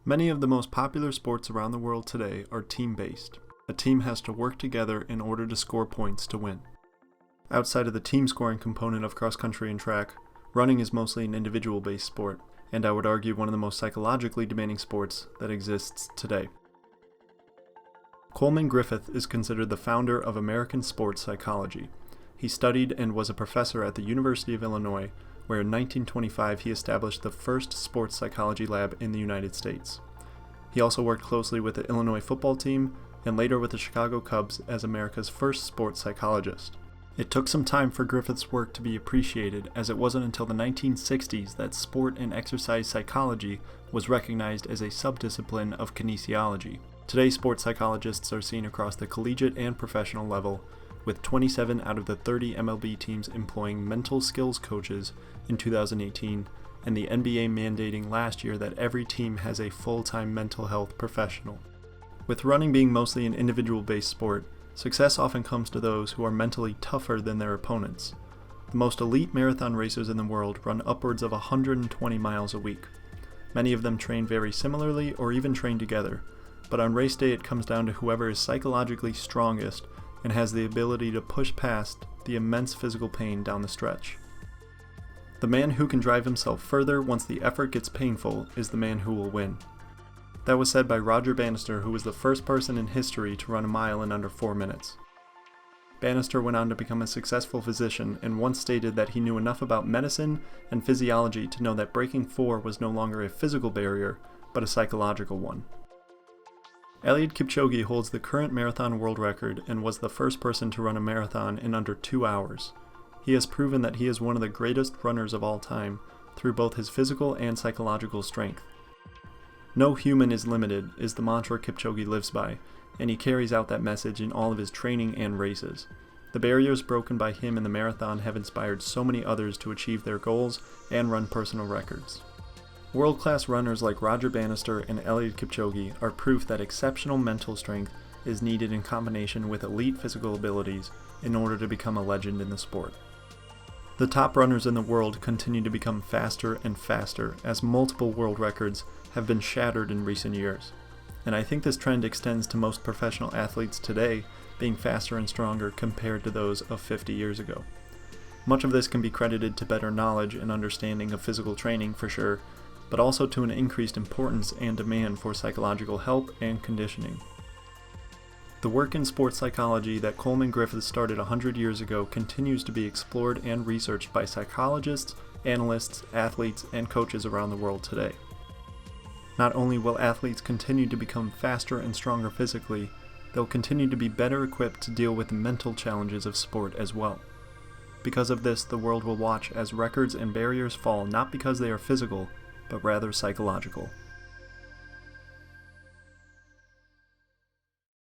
Many of the most popular sports around the world today are team-based. A team has to work together in order to score points to win. Outside of the team scoring component of cross-country and track, running is mostly an individual-based sport, and I would argue one of the most psychologically demanding sports that exists today. Coleman Griffith is considered the founder of American sports psychology. He studied and was a professor at the University of Illinois, where in 1925 he established the first sports psychology lab in the United States. He also worked closely with the Illinois football team and later with the Chicago Cubs as America's first sports psychologist. It took some time for Griffith's work to be appreciated, as it wasn't until the 1960s that sport and exercise psychology was recognized as a subdiscipline of kinesiology. Today, sports psychologists are seen across the collegiate and professional level, with 27 out of the 30 MLB teams employing mental skills coaches in 2018, and the NBA mandating last year that every team has a full-time mental health professional. With running being mostly an individual-based sport, success often comes to those who are mentally tougher than their opponents. The most elite marathon racers in the world run upwards of 120 miles a week. Many of them train very similarly or even train together, but on race day it comes down to whoever is psychologically strongest and has the ability to push past the immense physical pain down the stretch. The man who can drive himself further once the effort gets painful is the man who will win. That was said by Roger Bannister, who was the first person in history to run a mile in under 4 minutes. Bannister went on to become a successful physician and once stated that he knew enough about medicine and physiology to know that breaking 4 was no longer a physical barrier, but a psychological one. Eliud Kipchoge holds the current marathon world record and was the first person to run a marathon in under 2 hours. He has proven that he is one of the greatest runners of all time through both his physical and psychological strength. No human is limited is the mantra Kipchoge lives by, and he carries out that message in all of his training and races. The barriers broken by him in the marathon have inspired so many others to achieve their goals and run personal records. World-class runners like Roger Bannister and Eliud Kipchoge are proof that exceptional mental strength is needed in combination with elite physical abilities in order to become a legend in the sport. The top runners in the world continue to become faster and faster as multiple world records have been shattered in recent years. And I think this trend extends to most professional athletes today being faster and stronger compared to those of 50 years ago. Much of this can be credited to better knowledge and understanding of physical training for sure, but also to an increased importance and demand for psychological help and conditioning. The work in sports psychology that Coleman Griffith started 100 years ago continues to be explored and researched by psychologists, analysts, athletes, and coaches around the world today. Not only will athletes continue to become faster and stronger physically, they'll continue to be better equipped to deal with the mental challenges of sport as well. Because of this, the world will watch as records and barriers fall not because they are physical, but rather psychological.